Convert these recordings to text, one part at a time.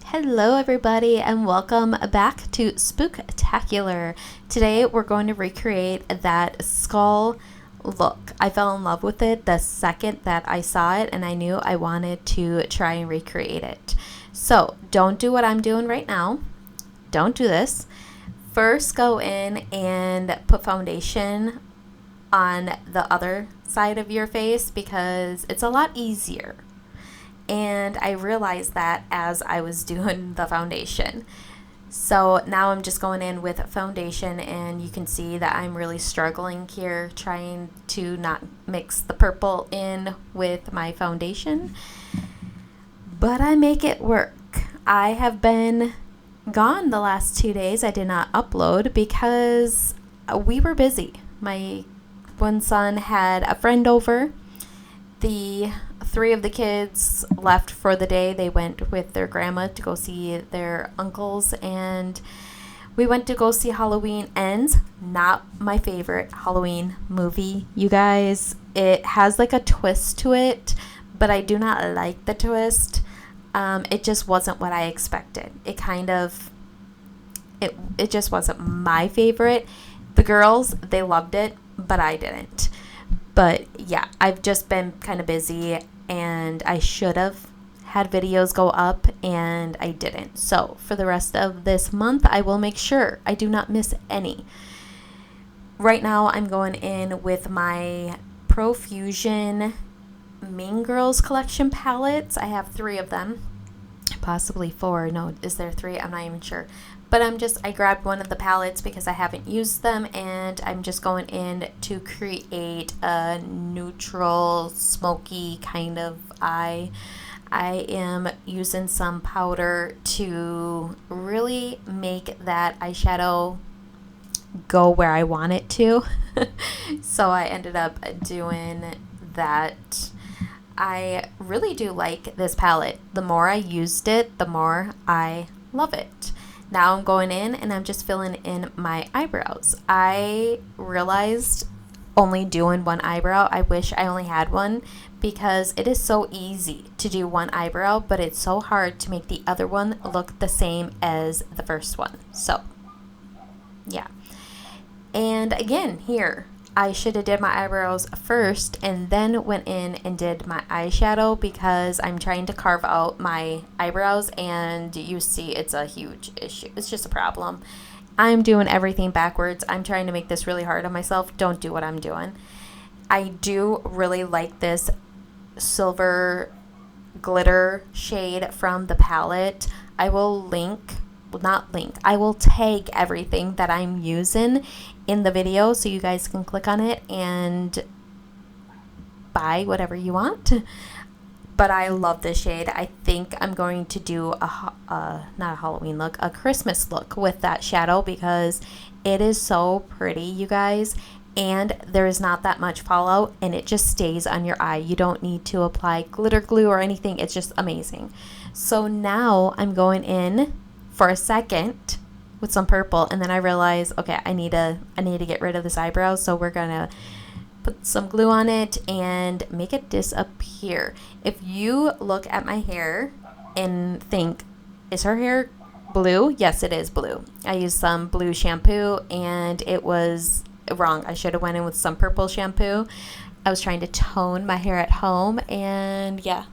Hello everybody and welcome back to Spooktacular. Today we're going to recreate that skull look. I fell in love with it the second that I saw it and I knew I wanted to try and recreate it. So don't do what I'm doing right now. Don't do this. First go in and put foundation on the other side of your face because it's a lot easier. And I realized that as I was doing the foundation. So now I'm just going in with foundation and you can see that I'm really struggling here trying to not mix the purple in with my foundation. But I make it work. I have been gone the last 2 days. I did not upload because we were busy. My one son had a friend over. The 3 of the kids left for the day. They went with their grandma to go see their uncles, and we went to go see Halloween Ends. Not my favorite Halloween movie, you guys. It has like a twist to it, but I do not like the twist. It just wasn't what I expected. It just wasn't my favorite. The girls, they loved it, but I didn't. But yeah, I've just been kind of busy and I should have had videos go up and I didn't. So for the rest of this month, I will make sure I do not miss any. Right now, I'm going in with my Profusion Mean Girls collection palettes. I have 3 of them, possibly 4. No, is there 3? I'm not even sure. But I grabbed one of the palettes because I haven't used them, and I'm just going in to create a neutral, smoky kind of eye. I am using some powder to really make that eyeshadow go where I want it to. So I ended up doing that. I really do like this palette. The more I used it, the more I love it. Now I'm going in and I'm just filling in my eyebrows. I realized only doing one eyebrow, I wish I only had one because it is so easy to do one eyebrow, but it's so hard to make the other one look the same as the first one. So, yeah. And again, here, I should have did my eyebrows first and then went in and did my eyeshadow because I'm trying to carve out my eyebrows and you see it's a huge issue. It's just a problem. I'm doing everything backwards. I'm trying to make this really hard on myself. Don't do what I'm doing. I do really like this silver glitter shade from the palette. I will I will tag everything that I'm using in the video so you guys can click on it and buy whatever you want. But I love this shade. I think I'm going to do not a Halloween look, a Christmas look with that shadow because it is so pretty, you guys. And there is not that much fallout and it just stays on your eye. You don't need to apply glitter glue or anything. It's just amazing. So now I'm going in for a second with some purple, and then I realized, okay, I need to get rid of this eyebrow, so we're gonna put some glue on it and make it disappear. If you look at my hair and think, is her hair blue? Yes, it is blue. I used some blue shampoo and it was wrong. I should have went in with some purple shampoo. I was trying to tone my hair at home and yeah,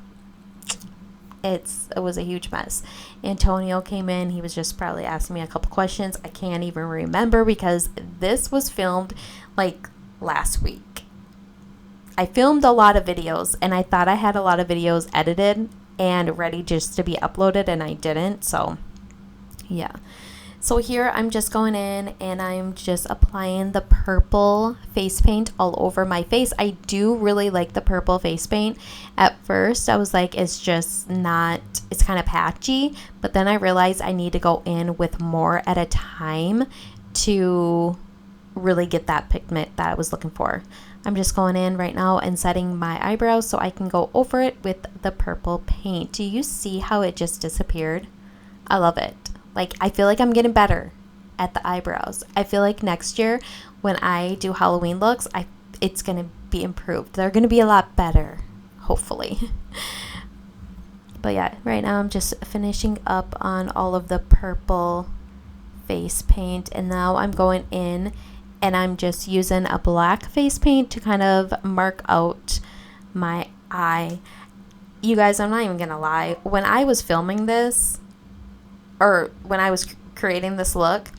it was a huge mess. Antonio came in. He was just probably asking me a couple questions. I can't even remember because this was filmed like last week. I filmed a lot of videos and I thought I had a lot of videos edited and ready just to be uploaded and I didn't. So yeah. So here I'm just going in and I'm just applying the purple face paint all over my face. I do really like the purple face paint. At first I was like, it's kind of patchy, but then I realized I need to go in with more at a time to really get that pigment that I was looking for. I'm just going in right now and setting my eyebrows so I can go over it with the purple paint. Do you see how it just disappeared? I love it. Like, I feel like I'm getting better at the eyebrows. I feel like next year when I do Halloween looks, it's going to be improved. They're going to be a lot better. hopefully. But yeah, right now I'm just finishing up on all of the purple face paint, and now I'm going in and I'm just using a black face paint to kind of mark out my eye. You guys, I'm not even gonna lie, when I was filming this, or when I was creating this look,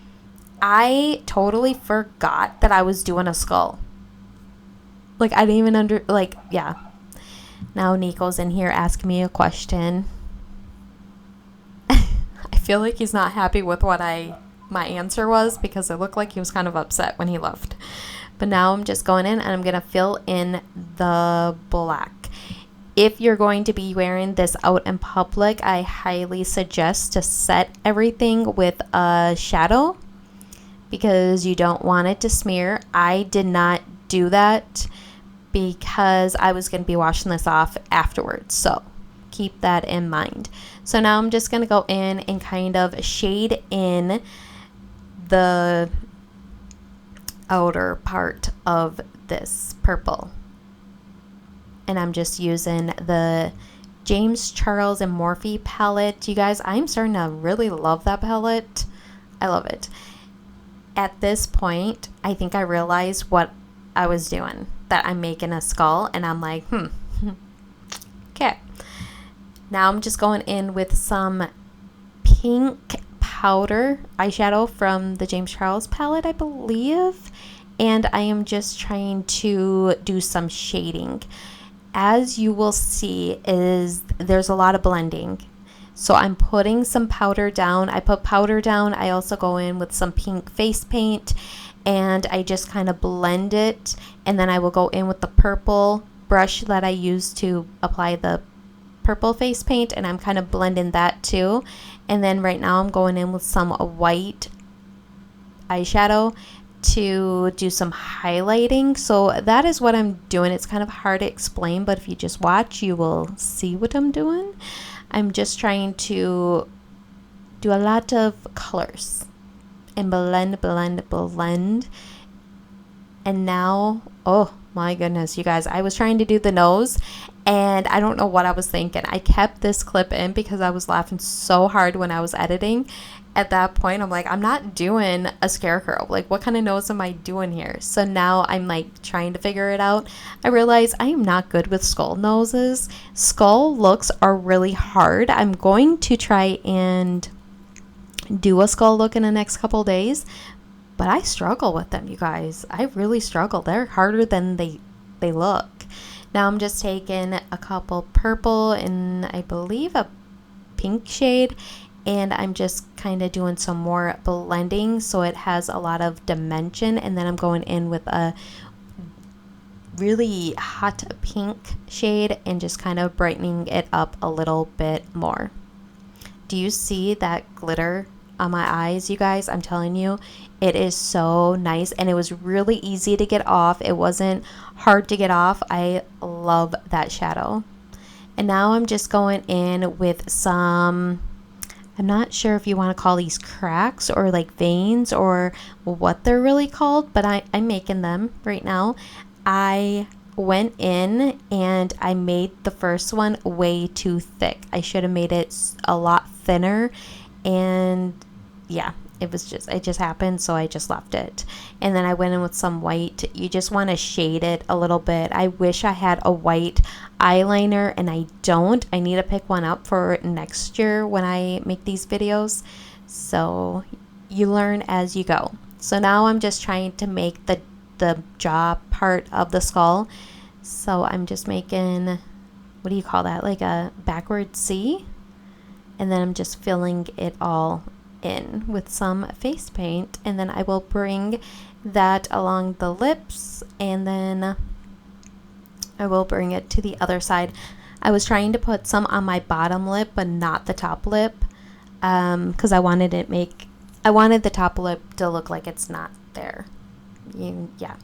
I totally forgot that I was doing a skull. Like, I didn't even yeah. Now Nico's in here asking me a question. I feel like he's not happy with what my answer was, because it looked like he was kind of upset when he left. But now I'm just going in and I'm going to fill in the black. If you're going to be wearing this out in public, I highly suggest to set everything with a shadow, because you don't want it to smear. I did not do that because I was going to be washing this off afterwards, so keep that in mind. So now I'm just going to go in and kind of shade in the outer part of this purple. And I'm just using the James Charles and Morphe palette. You guys, I'm starting to really love that palette. I love it. At this point, I think I realized what I was doing, that I'm making a skull, and I'm like, okay. Now I'm just going in with some pink powder eyeshadow from the James Charles palette, I believe, and I am just trying to do some shading. As you will see, there's a lot of blending. So I'm putting some powder down. I put powder down. I also go in with some pink face paint, and I just kind of blend it, and then I will go in with the purple brush that I use to apply the purple face paint, and I'm kind of blending that too. And then right now I'm going in with some white eyeshadow to do some highlighting. So that is what I'm doing. It's kind of hard to explain, but if you just watch, you will see what I'm doing. I'm just trying to do a lot of colors and blend. And now, oh my goodness, you guys, I was trying to do the nose, and I don't know what I was thinking. I kept this clip in because I was laughing so hard when I was editing. At that point, I'm like, I'm not doing a scarecrow. Like, what kind of nose am I doing here? So now I'm like trying to figure it out. I realize I am not good with skull noses. Skull looks are really hard. I'm going to try and do a skull look in the next couple days, but I struggle with them, you guys. I really struggle. They're harder than they look. Now I'm just taking a couple purple and I believe a pink shade, and I'm just kind of doing some more blending so it has a lot of dimension. And then I'm going in with a really hot pink shade and just kind of brightening it up a little bit more. Do you see that glitter on my eyes, you guys? I'm telling you, it is so nice, and it was really easy to get off. It wasn't hard to get off. I love that shadow. And now I'm just going in with some, I'm not sure if you want to call these cracks or like veins or what they're really called, but I'm making them right now. I went in and I made the first one way too thick. I should have made it a lot thinner, and yeah, it just happened, so I just left it. And then I went in with some white. You just want to shade it a little bit. I wish I had a white eyeliner, and I don't. I need to pick one up for next year when I make these videos. So you learn as you go. So now I'm just trying to make the jaw part of the skull. So I'm just making, what do you call that, like a backward C? And then I'm just filling it all in with some face paint, and then I will bring that along the lips, and then I will bring it to the other side. I was trying to put some on my bottom lip but not the top lip, because I wanted the top lip to look like it's not there. Yeah.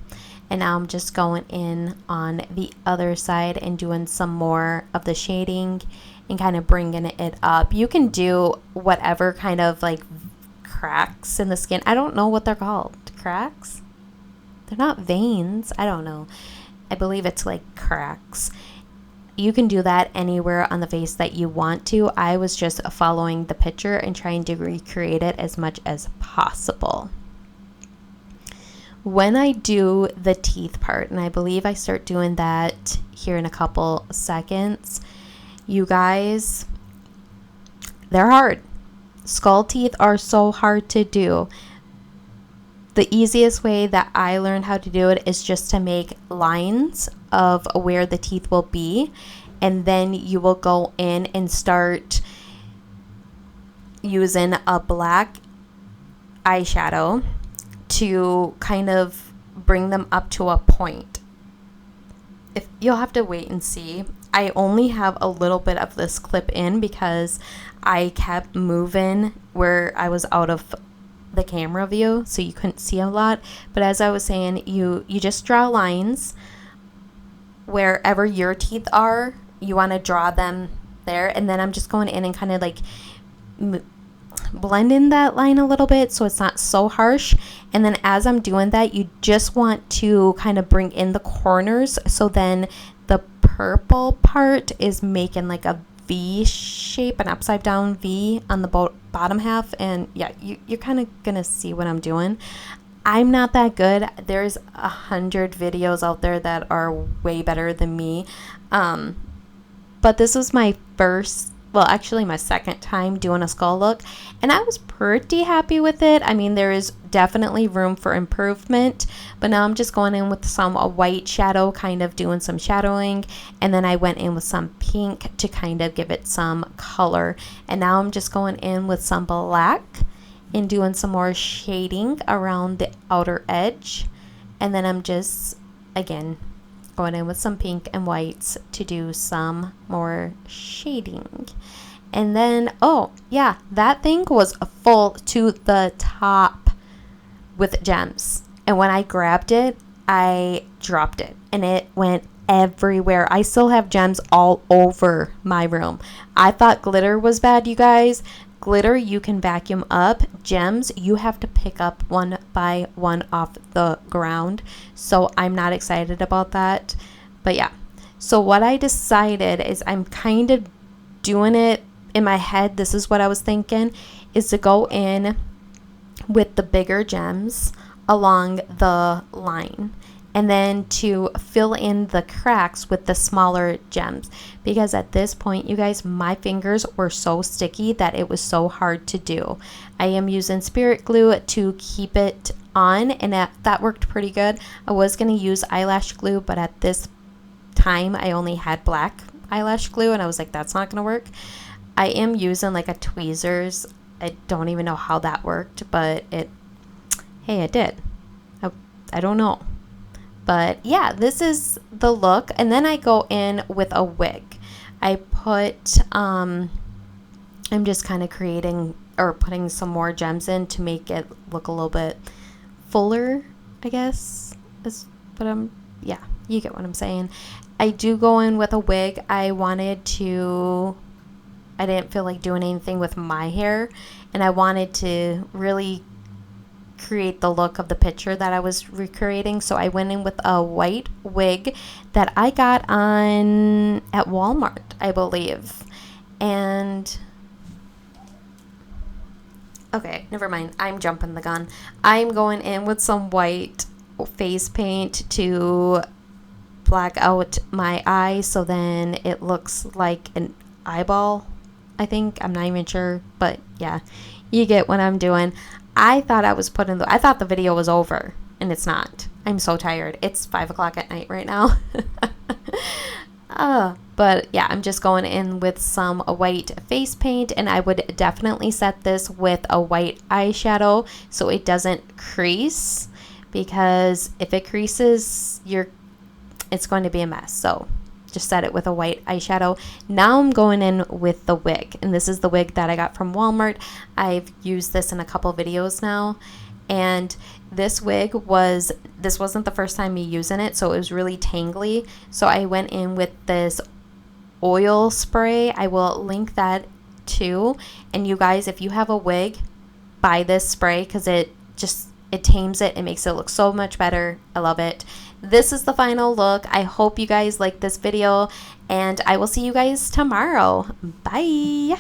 And now I'm just going in on the other side and doing some more of the shading and kind of bringing it up. You can do whatever kind of like cracks in the skin. I don't know what they're called. Cracks? They're not veins. I don't know. I believe it's like cracks. you can do that anywhere on the face that you want to. I was just following the picture and trying to recreate it as much as possible. When I do the teeth part, and I believe I start doing that here in a couple seconds, you guys, they're hard. Skull teeth are so hard to do. The easiest way that I learned how to do it is just to make lines of where the teeth will be, and then you will go in and start using a black eyeshadow to kind of bring them up to a point. If you'll have to wait and see. I only have a little bit of this clip in because I kept moving where I was out of the camera view, so you couldn't see a lot. But as I was saying, you just draw lines wherever your teeth are. You want to draw them there, and then I'm just going in and kind of like blend in that line a little bit so it's not so harsh. And then as I'm doing that, you just want to kind of bring in the corners, so then the purple part is making like a V shape, an upside down V on the bottom half. And yeah, you're kind of gonna see what I'm doing. I'm not that good. There's 100 videos out there that are way better than me, but this was my first, well, actually my second time doing a skull look, and I was pretty happy with it. I mean, there is definitely room for improvement, but now I'm just going in with some white shadow, kind of doing some shadowing, and then I went in with some pink to kind of give it some color, and now I'm just going in with some black and doing some more shading around the outer edge, and then I'm just, again, going in with some pink and whites to do some more shading. And then, oh yeah, that thing was full to the top with gems, and when I grabbed it, I dropped it and it went everywhere. I still have gems all over my room. I thought glitter was bad, you guys. Glitter you can vacuum up. Gems you have to pick up one by one off the ground, so I'm not excited about that. But yeah, so what I decided is, I'm kind of doing it in my head. This is what I was thinking, is to go in with the bigger gems along the line, and then to fill in the cracks with the smaller gems, because at this point, you guys, my fingers were so sticky that it was so hard to do. I am using spirit glue to keep it on, and that worked pretty good. I was going to use eyelash glue, but at this time I only had black eyelash glue, and I was like, that's not going to work. I am using like a tweezers. I don't even know how that worked, but it did. I don't know. But yeah, this is the look. And then I go in with a wig. I put, I'm just kind of creating or putting some more gems in to make it look a little bit fuller, I guess. Yeah, you get what I'm saying. I do go in with a wig. I didn't feel like doing anything with my hair, and I wanted to really create the look of the picture that I was recreating. So I went in with a white wig that I got at Walmart, I believe. And okay, never mind. I'm jumping the gun. I'm going in with some white face paint to black out my eye, so then it looks like an eyeball, I think. I'm not even sure, but yeah, you get what I'm doing. I thought I thought the video was over, and it's not. I'm so tired. It's 5 o'clock at night right now. But yeah, I'm just going in with some white face paint, and I would definitely set this with a white eyeshadow so it doesn't crease, because if it creases, it's going to be a mess. So just set it with a white eyeshadow. Now I'm going in with the wig, and this is the wig that I got from Walmart. I've used this in a couple videos now, and this wasn't the first time me using it, so it was really tangly. So I went in with this oil spray. I will link that too. And you guys, if you have a wig, buy this spray, because it tames it. It makes it look so much better. I love it. this is the final look. I hope you guys like this video, and I will see you guys tomorrow. Bye.